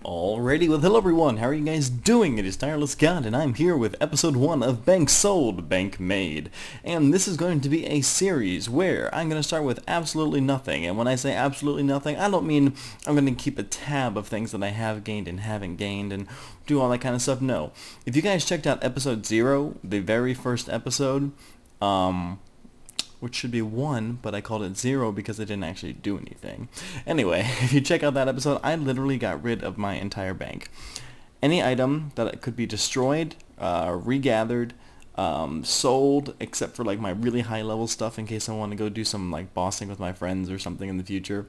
Alrighty, well hello everyone, how are you guys doing? It is Tireless God, and I'm here with episode 1 of Bank Sold, Bank Made. And this is going to be a series where I'm going to start with absolutely nothing. And when I say absolutely nothing, I don't mean I'm going to keep a tab of things that I have gained and haven't gained and do all that kind of stuff. No. If you guys checked out episode 0, the very first episode, which should be 1, but I called it 0 because I didn't actually do anything. Anyway, if you check out that episode, I literally got rid of my entire bank. Any item that could be destroyed, regathered, sold, except for like my really high level stuff in case I want to go do some like bossing with my friends or something in the future.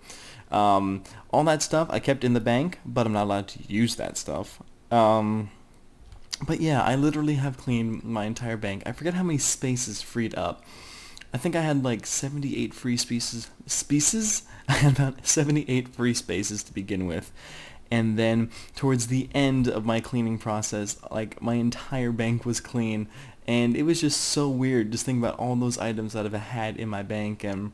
All that stuff I kept in the bank, but I'm not allowed to use that stuff. But yeah, I literally have cleaned my entire bank. I forget how many spaces freed up. I think I had like 78 free species? I had about 78 free spaces to begin with. And then towards the end of my cleaning process, like my entire bank was clean. And it was just so weird just thinking about all those items that I've had in my bank and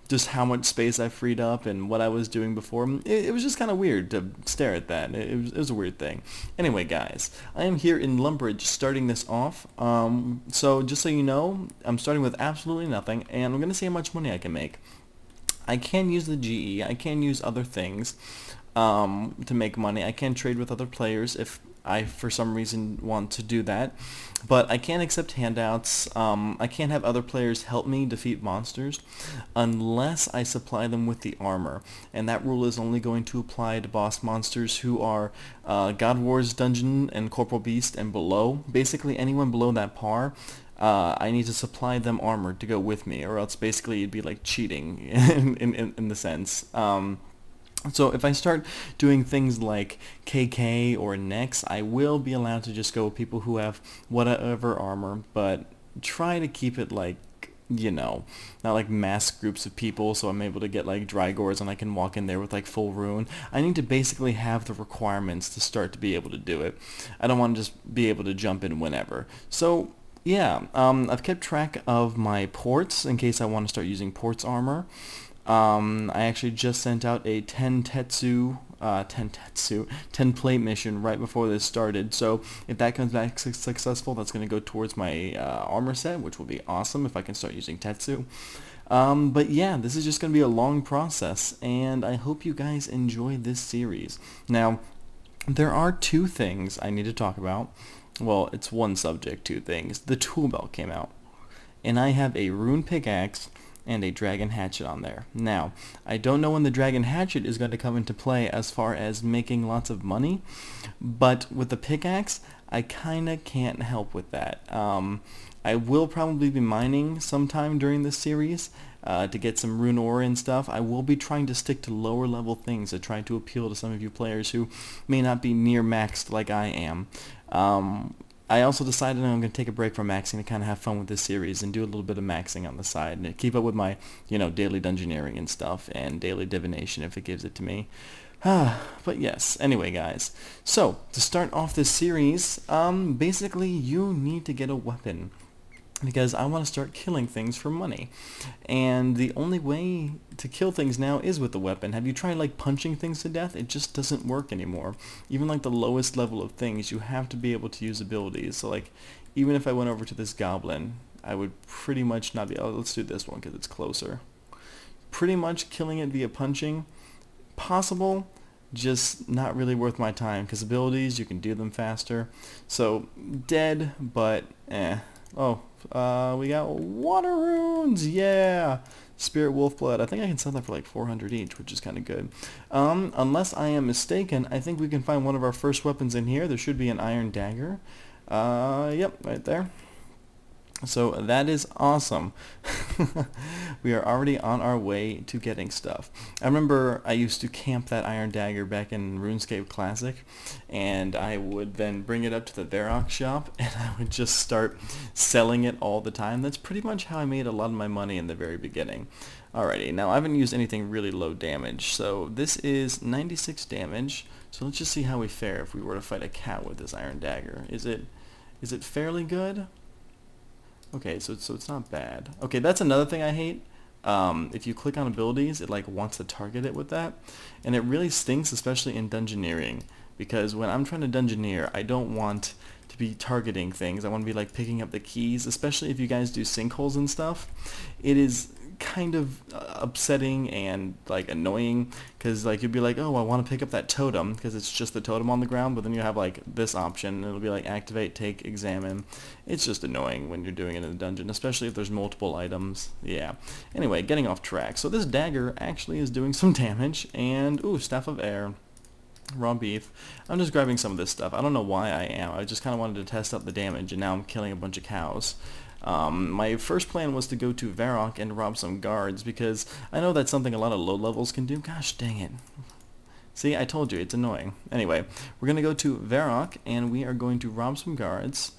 just how much space I freed up and what I was doing before. It was just kind of weird to stare at that. It was a weird thing. Anyway, guys, I am here in Lumbridge starting this off. So just so you know, I'm starting with absolutely nothing, and I'm going to see how much money I can make. I can use the GE. I can use other things to make money. I can trade with other players if I, for some reason, want to do that. But I can't accept handouts. I can't have other players help me defeat monsters unless I supply them with the armor. And that rule is only going to apply to boss monsters who are God Wars Dungeon and Corporal Beast and below. Basically anyone below that par. I need to supply them armor to go with me, or else basically it'd be like cheating in the sense. So if I start doing things like KK or Nex, I will be allowed to just go with people who have whatever armor, but try to keep it like, you know, not like mass groups of people, so I'm able to get like Drygores and I can walk in there with like full rune. I need to basically have the requirements to start to be able to do it. I don't want to just be able to jump in whenever. So yeah, I've kept track of my ports in case I want to start using ports armor. I actually just sent out a 10 plate mission right before this started, so if that comes back successful, that's going to go towards my armor set, which will be awesome if I can start using Tetsu. But yeah, this is just going to be a long process, and I hope you guys enjoy this series. Now, there are 2 things I need to talk about. Well, it's one subject, 2 things. The tool belt came out, and I have a rune pickaxe and a dragon hatchet on there. Now, I don't know when the dragon hatchet is going to come into play as far as making lots of money, but with the pickaxe, I kinda can't help with that. I will probably be mining sometime during this series to get some rune ore and stuff. I will be trying to stick to lower level things to try to appeal to some of you players who may not be near maxed like I am. I also decided I'm going to take a break from maxing to kind of have fun with this series and do a little bit of maxing on the side and keep up with my, you know, daily dungeoneering and stuff and daily divination if it gives it to me. But yes, anyway guys, so to start off this series, basically you need to get a weapon because I want to start killing things for money. And the only way to kill things now is with the weapon. Have you tried like punching things to death? It just doesn't work anymore. Even like the lowest level of things, you have to be able to use abilities. So like, even if I went over to this goblin, I would pretty much not be, oh, let's do this one because it's closer. Pretty much killing it via punching, possible, just not really worth my time because abilities, you can do them faster. So, dead, but Oh, we got water runes, yeah! Spirit Wolf Blood. I think I can sell that for like 400 each, which is kind of good. Unless I am mistaken, I think we can find one of our first weapons in here. There should be an iron dagger. Yep, right there. So that is awesome. We are already on our way to getting stuff. I remember I used to camp that iron dagger back in RuneScape Classic, and I would then bring it up to the Varrock shop, and I would just start selling it all the time. That's pretty much how I made a lot of my money in the very beginning. Alrighty, now I haven't used anything really low damage, so this is 96 damage. So let's just see how we fare if we were to fight a cat with this iron dagger. Is it fairly good? Okay, so it's not bad. Okay, that's another thing I hate. if you click on abilities, it like wants to target it with that, and it really stinks, especially in dungeoneering, because when I'm trying to dungeoneer, I don't want to be targeting things. I want to be like picking up the keys, especially if you guys do sinkholes and stuff. It is kind of upsetting and like annoying, because like you'd be like, oh, I want to pick up that totem because it's just the totem on the ground, but then you have like this option and it'll be like activate, take, examine. It's just annoying when you're doing it in a dungeon, especially if there's multiple items. Yeah, anyway, getting off track. So this dagger actually is doing some damage, and ooh, staff of air, raw beef. I'm just grabbing some of this stuff. I don't know why I am. I just kind of wanted to test out the damage, and now I'm killing a bunch of cows. My first plan was to go to Varrock and rob some guards, because I know that's something a lot of low levels can do. Gosh dang it. See, I told you, it's annoying. Anyway, we're going to go to Varrock, and we are going to rob some guards,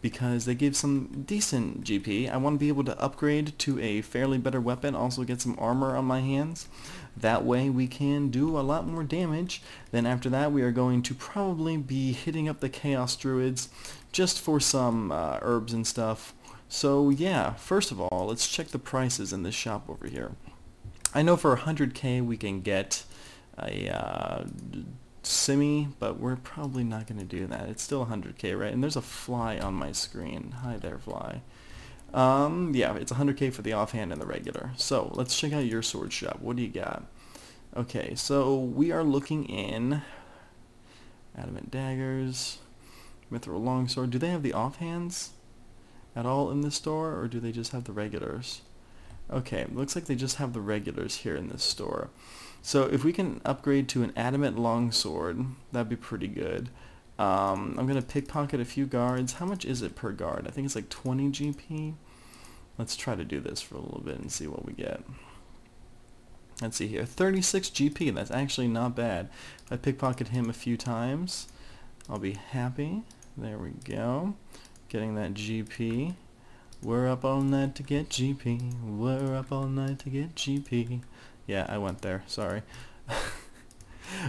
because they give some decent GP. I want to be able to upgrade to a fairly better weapon, also get some armor on my hands. That way we can do a lot more damage. Then after that we are going to probably be hitting up the Chaos Druids just for some herbs and stuff. So yeah, first of all, let's check the prices in this shop over here. I know for 100k we can get a simi, but we're probably not going to do that. It's still 100k, right? And there's a fly on my screen. Hi there, fly. Yeah, it's 100k for the offhand and the regular. So let's check out your sword shop. What do you got? Okay, so we are looking in adamant daggers, mithril longsword. Do they have the offhands at all in this store, or do they just have the regulars? Okay, looks like they just have the regulars here in this store. So if we can upgrade to an adamant longsword, that'd be pretty good. I'm going to pickpocket a few guards. How much is it per guard? I think it's like 20 GP. Let's try to do this for a little bit and see what we get. Let's see here. 36 GP. That's actually not bad. If I pickpocket him a few times, I'll be happy. There we go. Getting that GP. We're up all night to get GP. We're up all night to get GP. Yeah, I went there. Sorry.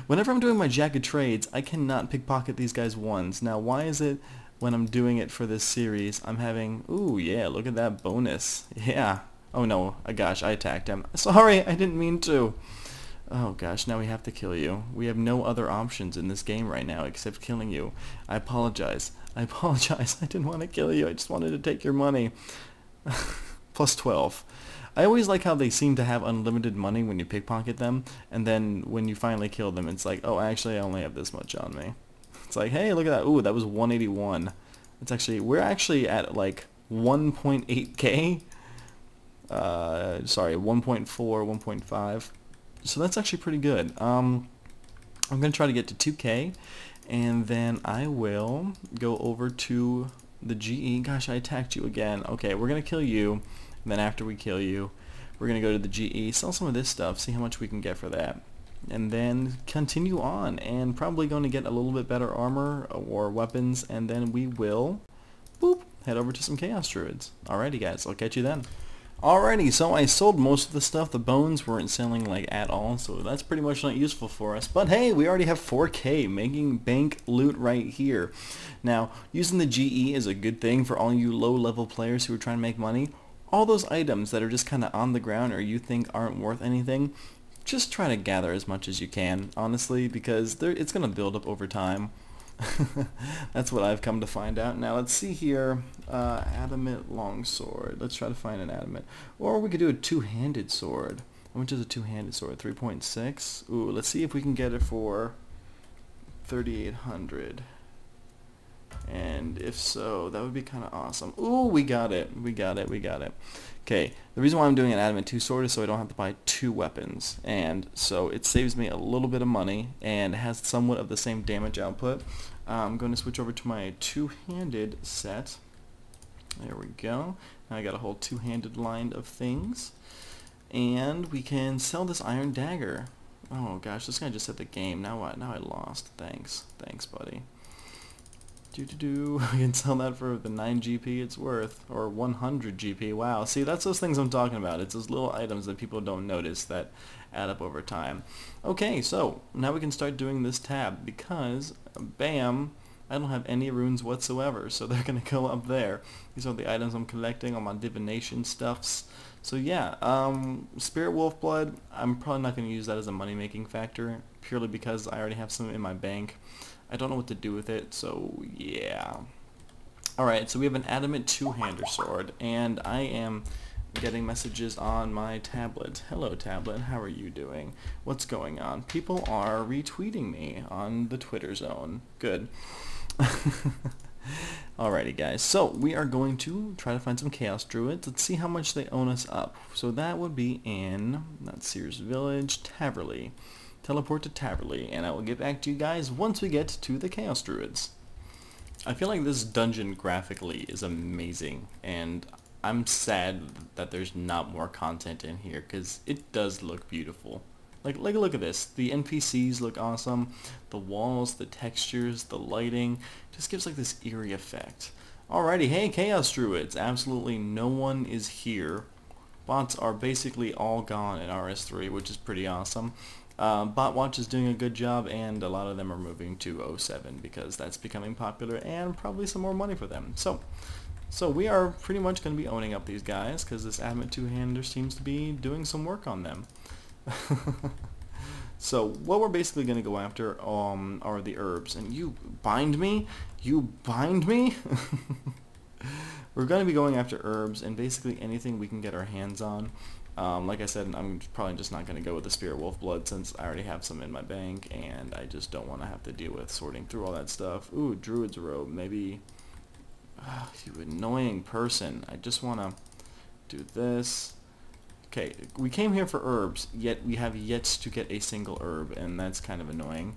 Whenever I'm doing my Jack of Trades, I cannot pickpocket these guys once. Now, why is it when I'm doing it for this series, I'm having... Ooh, yeah, look at that bonus. Yeah. Oh, no. Gosh, I attacked him. Sorry, I didn't mean to. Oh, gosh, now we have to kill you. We have no other options in this game right now except killing you. I apologize. I apologize. I didn't want to kill you. I just wanted to take your money. Plus 12. I always like how they seem to have unlimited money when you pickpocket them, and then when you finally kill them, it's like, oh, actually, I only have this much on me. It's like, hey, look at that. Ooh, that was 181. It's actually, we're actually at like 1.8k. Sorry, 1.4, 1.5. So that's actually pretty good. I'm going to try to get to 2k, and then I will go over to the GE. Gosh, I attacked you again. Okay, we're going to kill you. And then after we kill you, we're going to go to the GE, sell some of this stuff, see how much we can get for that. And then continue on, and probably going to get a little bit better armor or weapons, and then we will, boop, head over to some Chaos Druids. Alrighty guys, I'll catch you then. Alrighty, so I sold most of the stuff. The bones weren't selling like at all, so that's pretty much not useful for us. But hey, we already have 4k, making bank loot right here. Now, using the GE is a good thing for all you low-level players who are trying to make money. All those items that are just kind of on the ground or you think aren't worth anything, just try to gather as much as you can, honestly, because it's going to build up over time. That's what I've come to find out. Now let's see here, adamant longsword. Let's try to find an adamant. Or we could do a two-handed sword. How much is a two-handed sword? 3.6? Ooh, let's see if we can get it for 3,800. And if so, that would be kind of awesome. Ooh, we got it. We got it. We got it. Okay, the reason why I'm doing an adamant 2 sword is so I don't have to buy 2 weapons. And so it saves me a little bit of money and has somewhat of the same damage output. I'm going to switch over to my two-handed set. There we go. Now I got a whole two-handed line of things. And we can sell this iron dagger. Oh gosh, this guy just hit the game. Now what? Now I lost. Thanks. Thanks, buddy. We can sell that for the 9 GP it's worth, or 100 GP. Wow, see, that's those things I'm talking about. It's those little items that people don't notice that add up over time. Okay, so now we can start doing this tab, because bam, I don't have any runes whatsoever, so they're going to go up there. These are the items I'm collecting, all my divination stuffs. So yeah, Spirit Wolf Blood, I'm probably not going to use that as a money-making factor, purely because I already have some in my bank. I don't know what to do with it, so yeah. Alright, so we have an adamant two-hander sword, and I am getting messages on my tablet. Hello tablet, how are you doing? What's going on? People are retweeting me on the Twitter zone. Good. Alrighty guys, so we are going to try to find some Chaos Druids. Let's see how much they own us up. So that would be in, not Sears Village, Taverley. Teleport to Taverley, and I will get back to you guys once we get to the Chaos Druids. I feel like this dungeon graphically is amazing, and I'm sad that there's not more content in here, because it does look beautiful. Like look at this. The NPCs look awesome. The walls, the textures, the lighting, just gives like this eerie effect. Alrighty, hey Chaos Druids, absolutely no one is here. Bots are basically all gone in RS3, which is pretty awesome. Botwatch is doing a good job, and a lot of them are moving to 07 because that's becoming popular and probably some more money for them. So we are pretty much going to be owning up these guys because this adamant two-hander seems to be doing some work on them. So what we're basically going to go after are the herbs. And you bind me? You bind me? We're going to be going after herbs and basically anything we can get our hands on. Like I said, I'm probably just not going to go with the Spirit Wolf Blood since I already have some in my bank, and I just don't want to have to deal with sorting through all that stuff. Ooh, Druid's Robe, maybe. You annoying person. I just want to do this. Okay, we came here for herbs, yet we have yet to get a single herb, and that's kind of annoying.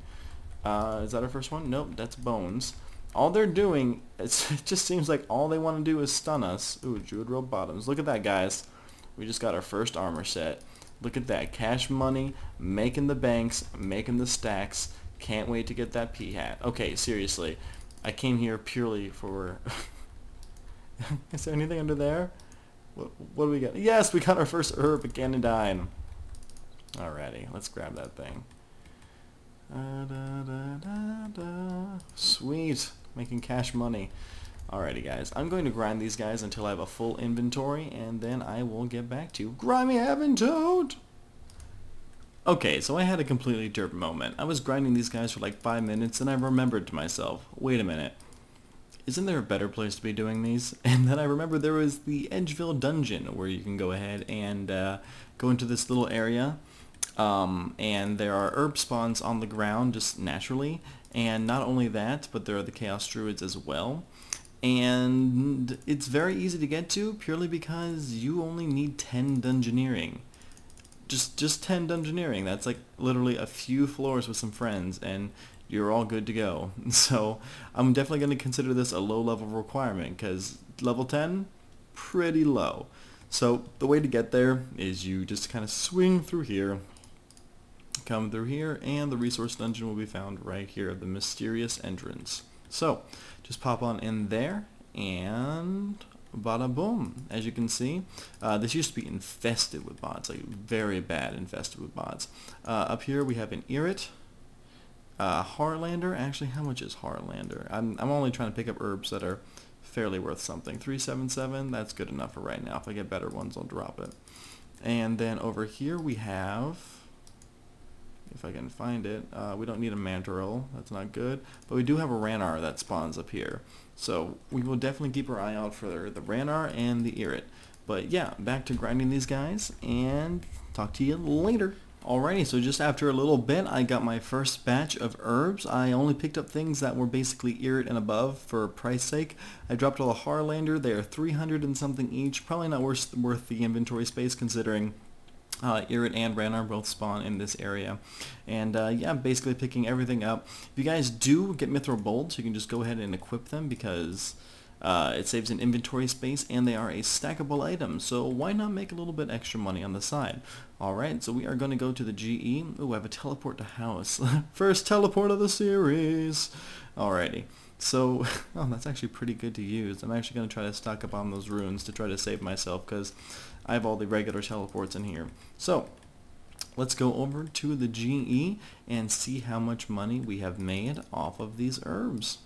Is that our first one? Nope, that's bones. All they're doing, it just seems like all they want to do is stun us. Ooh, Druid Robe bottoms. Look at that, guys. We just got our first armor set. Look at that. Cash money, making the banks, making the stacks. Can't wait to get that P-hat. Okay, seriously. I came here purely for... Is there anything under there? What do we got? Yes, we got our first herb again and dine. Alrighty, let's grab that thing. Sweet. Making cash money. Alrighty guys, I'm going to grind these guys until I have a full inventory, and then I will get back to you. Grimy Heaven Toad! Okay, so I had a completely derp moment. I was grinding these guys for like 5 minutes, and I remembered to myself, wait a minute, isn't there a better place to be doing these? And then I remembered there was the Edgeville dungeon, where you can go ahead and go into this little area, and there are herb spawns on the ground just naturally, and not only that, but there are the Chaos Druids as well. And it's very easy to get to purely because you only need 10 dungeoneering. Just 10 dungeoneering. That's like literally a few floors with some friends and you're all good to go. So I'm definitely going to consider this a low level requirement because level 10, pretty low. So the way to get there is you just kind of swing through here, come through here, and the resource dungeon will be found right here, the mysterious entrance. So just pop on in there and bada boom. As you can see, this used to be infested with bots, like very bad infested with bots. Up here we have an Irit, Harlander. Actually, how much is Harlander? I'm only trying to pick up herbs that are fairly worth something. 377, that's good enough for right now. If I get better ones, I'll drop it. And then over here we have, if I can find it, we don't need a Mantaril, that's not good, but we do have a Ranar that spawns up here. So we will definitely keep our eye out for the Ranar and the Irit. But yeah, back to grinding these guys, and talk to you later. Alrighty, so just after a little bit, I got my first batch of herbs. I only picked up things that were basically Irit and above for price sake. I dropped all the Harlander. They are 300 and something each. Probably not worth the inventory space considering Irit and Ranar both spawn in this area. And yeah, basically picking everything up. If you guys do get Mithril Bolts, you can just go ahead and equip them because it saves in inventory space and they are a stackable item. So why not make a little bit extra money on the side? Alright, so we are going to go to the GE. Ooh, I have a teleport to house. First teleport of the series. Alrighty. So, oh, that's actually pretty good to use. I'm actually going to try to stock up on those runes to try to save myself because I have all the regular teleports in here. So, let's go over to the GE and see how much money we have made off of these herbs.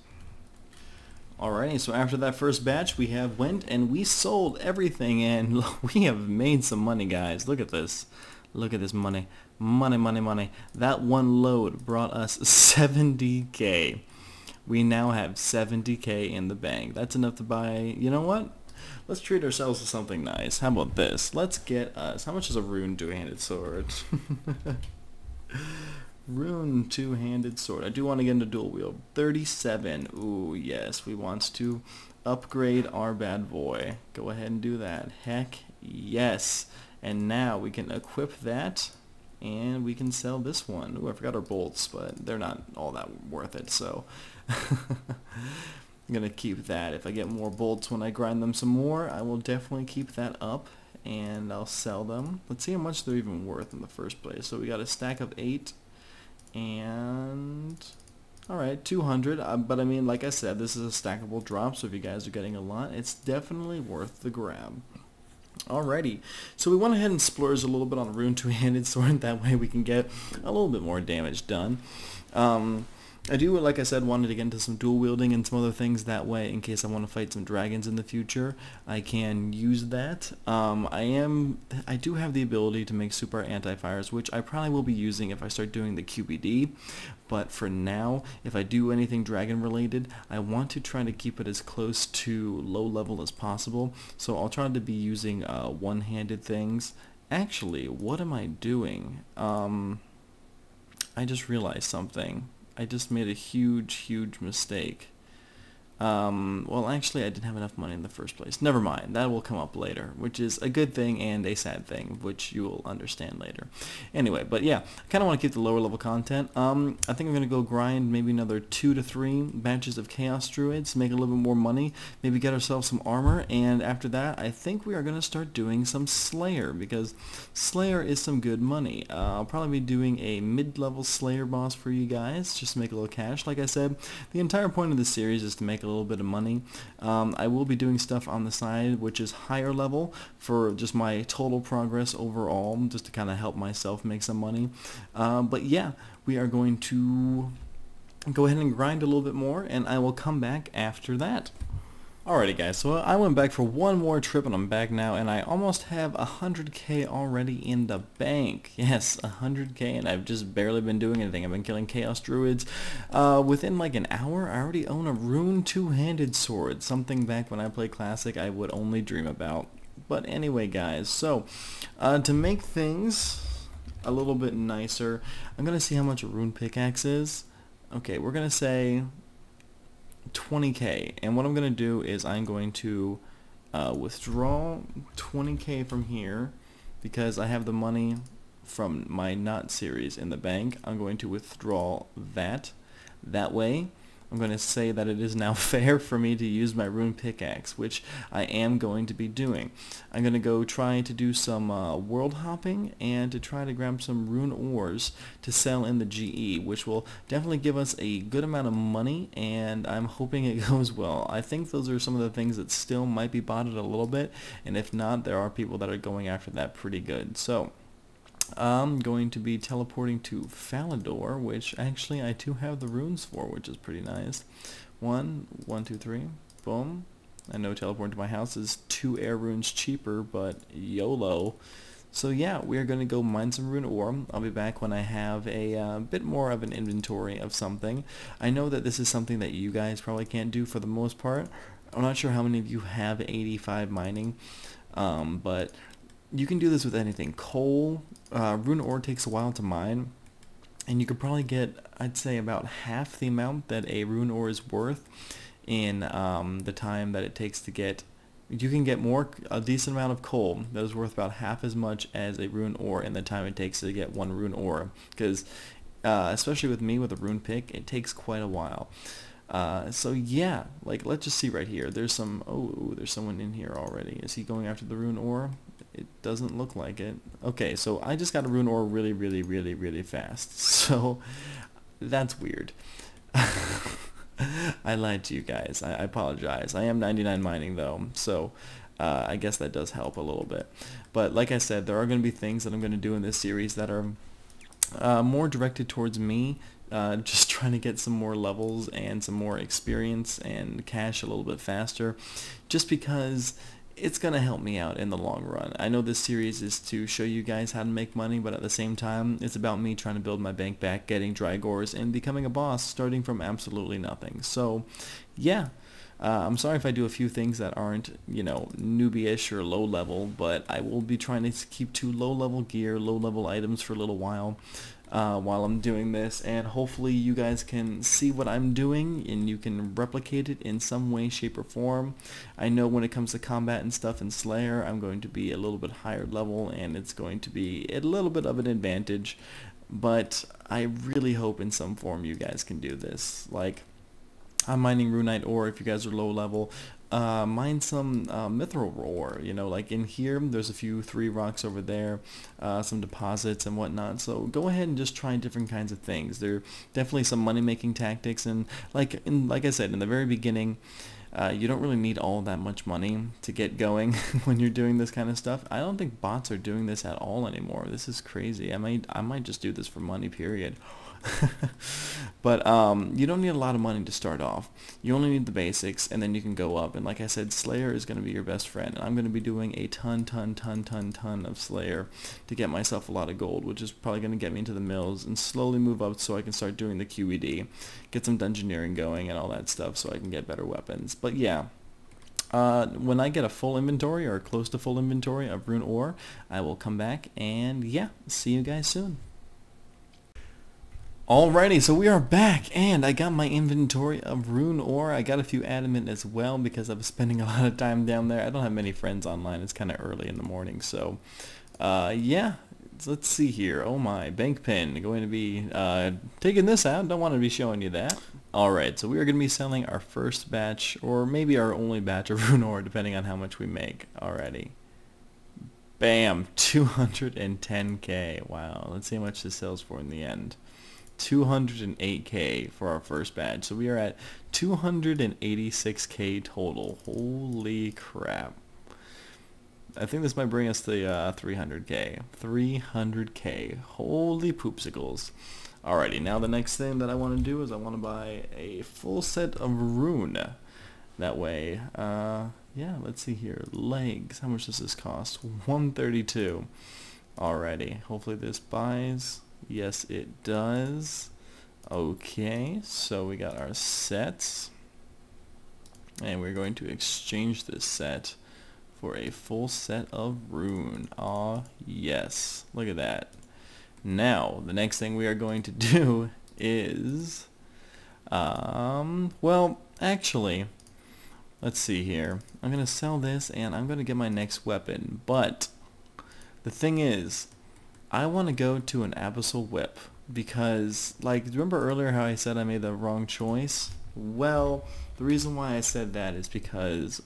Alrighty, so after that first batch, we have went and we sold everything, and we have made some money, guys. Look at this. Look at this money. Money, money, money. That one load brought us 70k. We now have 70k in the bank. That's enough to buy, you know what? Let's treat ourselves to something nice. How about this? Let's get us, how much is a rune two-handed sword? Rune two-handed sword. I do want to get into dual wield. 37. Ooh, yes. We want to upgrade our bad boy. Go ahead and do that. Heck yes. And now we can equip that, and we can sell this one. Ooh, I forgot our bolts, but they're not all that worth it, so I'm going to keep that. If I get more bolts when I grind them some more, I will definitely keep that up, and I'll sell them. Let's see how much they're even worth in the first place. So we got a stack of 8. And alright, 200, but I mean, like I said, this is a stackable drop, so if you guys are getting a lot, it's definitely worth the grab. Alrighty, so we went ahead and splurged a little bit on a rune two-handed sword, that way we can get a little bit more damage done. I do, like I said, wanted to get into some dual wielding and some other things that way in case I want to fight some dragons in the future. I can use that. I do have the ability to make super anti-fires, which I probably will be using if I start doing the QBD. But for now, if I do anything dragon related, I want to try to keep it as close to low level as possible. So I'll try to be using one-handed things. Actually, what am I doing? I just realized something. I just made a huge mistake. Well, actually, I didn't have enough money in the first place. Never mind. That will come up later, which is a good thing and a sad thing, which you will understand later. Anyway, but yeah, I kind of want to keep the lower level content. I think I'm going to go grind maybe another 2 to 3 batches of Chaos Druids, make a little bit more money, maybe get ourselves some armor, and after that, I think we are going to start doing some Slayer, because Slayer is some good money. I'll probably be doing a mid-level Slayer boss for you guys, just to make a little cash. Like I said, the entire point of the series is to make a little bit of money. I will be doing stuff on the side which is higher level for just my total progress overall, just to kind of help myself make some money. But yeah, we are going to go ahead and grind a little bit more, and I will come back after that. Alrighty guys, so I went back for one more trip and I'm back now, and I almost have 100k already in the bank. Yes, 100k, and I've just barely been doing anything. I've been killing Chaos Druids. Within like an hour, I already own a rune two-handed sword, something back when I played Classic I would only dream about. But anyway guys, so to make things a little bit nicer, I'm going to see how much a rune pickaxe is. Okay, we're going to say 20k, and what I'm going to do is I'm going to withdraw 20k from here because I have the money from my Not series in the bank. I'm going to withdraw that. That way I'm going to say that it is now fair for me to use my rune pickaxe, which I am going to be doing. I'm going to go try to do some world hopping and to try to grab some rune ores to sell in the GE, which will definitely give us a good amount of money, and I'm hoping it goes well. I think those are some of the things that still might be botted a little bit, and if not, there are people that are going after that pretty good. So I'm going to be teleporting to Falador, which actually I do have the runes for, which is pretty nice. 1, 2, 3, boom. I know teleporting to my house is 2 air runes cheaper, but YOLO. So yeah, we are going to go mine some rune ore. I'll be back when I have a bit more of an inventory of something. I know that this is something that you guys probably can't do for the most part. I'm not sure how many of you have 85 mining, but you can do this with anything. Coal, rune ore takes a while to mine, and you could probably get, I'd say, about half the amount that a rune ore is worth in the time that it takes to get. You can get a decent amount of coal that is worth about half as much as a rune ore in the time it takes to get 1 rune ore, because especially with me with a rune pick, it takes quite a while. So yeah, like let's just see right here. There's some, oh, there's someone in here already. Is he going after the rune ore? It doesn't look like it. Okay, so I just got a rune ore really fast. So that's weird. I lied to you guys. I apologize. I am 99 mining though, so I guess that does help a little bit. But like I said, there are going to be things that I'm going to do in this series that are more directed towards me just trying to get some more levels and some more experience and cash a little bit faster, just because it's going to help me out in the long run. I know this series is to show you guys how to make money, but at the same time, it's about me trying to build my bank back, getting Drygores, and becoming a boss starting from absolutely nothing. So, yeah. I'm sorry if I do a few things that aren't, you know, newbie-ish or low level, but I will be trying to keep to low level gear, low level items for a little while I'm doing this, and hopefully you guys can see what I'm doing and you can replicate it in some way, shape, or form. I know when it comes to combat and stuff in Slayer, I'm going to be a little bit higher level and it's going to be a little bit of an advantage, but I really hope in some form you guys can do this. Like, I'm mining runite ore. If you guys are low level, mine some mithril ore. You know, like in here, there's a few 3 rocks over there, some deposits and whatnot. So go ahead and just try different kinds of things. There are definitely some money-making tactics, and like I said in the very beginning, you don't really need all that much money to get going when you're doing this kind of stuff. I don't think bots are doing this at all anymore. This is crazy. I might just do this for money, period. But you don't need a lot of money to start off. You only need the basics, and then you can go up. And like I said, Slayer is going to be your best friend. And I'm going to be doing a ton of Slayer to get myself a lot of gold, which is probably going to get me into the mills and slowly move up so I can start doing the QED, get some dungeoneering going and all that stuff so I can get better weapons. But yeah. When I get a full inventory or close to full inventory of rune ore, I will come back and yeah, see you guys soon. Alrighty, so we are back, and I got my inventory of rune ore. I got a few adamant as well because I was spending a lot of time down there. I don't have many friends online. It's kind of early in the morning, so yeah. Let's see here. Oh my, bank pin. Going to be taking this out. Don't want to be showing you that. Alright, so we are going to be selling our first batch, or maybe our only batch of rune ore, depending on how much we make. Alrighty. Bam! 210k. Wow, let's see how much this sells for in the end. 208k for our first batch, so we are at 286k total. Holy crap. I think this might bring us to 300k. 300k. Holy poopsicles. Alrighty, now the next thing that I want to do is I want to buy a full set of rune. That way, yeah, let's see here. Legs. How much does this cost? 132. Alrighty, hopefully this buys. Yes, it does. Okay, so we got our sets, and we're going to exchange this set for a full set of rune. Ah, yes. Look at that. Now, the next thing we are going to do is, well, actually, let's see here. I'm going to sell this, and I'm going to get my next weapon, but the thing is, I want to go to an abyssal whip because, like, remember earlier how I said I made the wrong choice? Well, the reason why I said that is because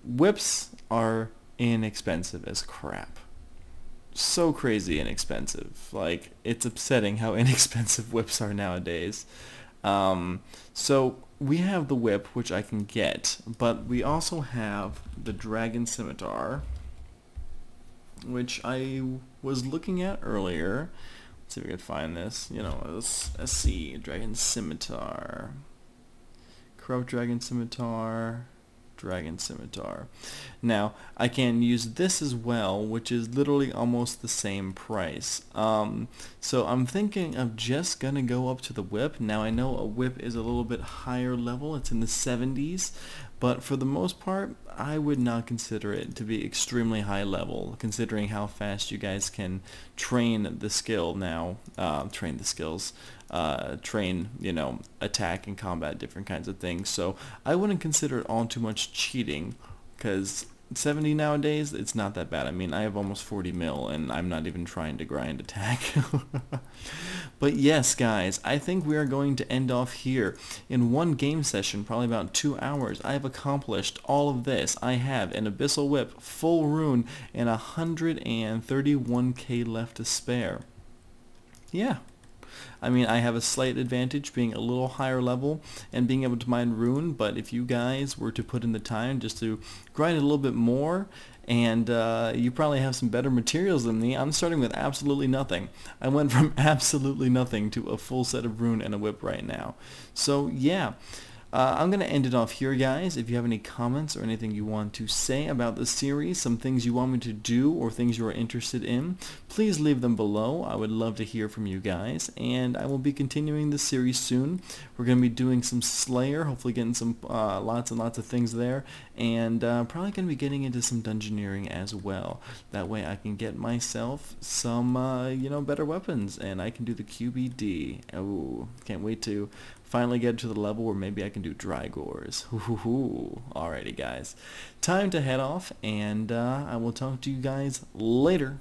whips are inexpensive as crap. So crazy inexpensive. Like, it's upsetting how inexpensive whips are nowadays. So we have the whip, which I can get, but we also have the dragon scimitar, which I was looking at earlier. Let's see if we can find this. You know, let's see. Dragon scimitar. Corrupt dragon scimitar. Dragon scimitar. Now, I can use this as well, which is literally almost the same price. So I'm thinking of just gonna go up to the whip. Now, I know a whip is a little bit higher level. It's in the 70s. But for the most part, I would not consider it to be extremely high level, considering how fast you guys can train the skill now, train, you know, attack and combat, different kinds of things. So I wouldn't consider it all too much cheating, because 70 nowadays, it's not that bad. I mean, I have almost 40 mil, and I'm not even trying to grind attack. But yes, guys, I think we are going to end off here. In one game session, probably about 2 hours, I have accomplished all of this. I have an Abyssal Whip, full rune, and 131k left to spare. Yeah. I mean, I have a slight advantage being a little higher level and being able to mine rune, but if you guys were to put in the time just to grind it a little bit more, and you probably have some better materials than me. I'm starting with absolutely nothing. I went from absolutely nothing to a full set of rune and a whip right now. So yeah. I'm going to end it off here, guys. If you have any comments or anything you want to say about the series, some things you want me to do or things you are interested in, please leave them below. I would love to hear from you guys, and I will be continuing this series soon. We're going to be doing some Slayer, hopefully getting some lots and lots of things there, and probably going to be getting into some dungeoneering as well. That way I can get myself some, better weapons, and I can do the QBD. Oh, can't wait to finally get to the level where maybe I can do dry gores. Alrighty guys, time to head off, and I will talk to you guys later.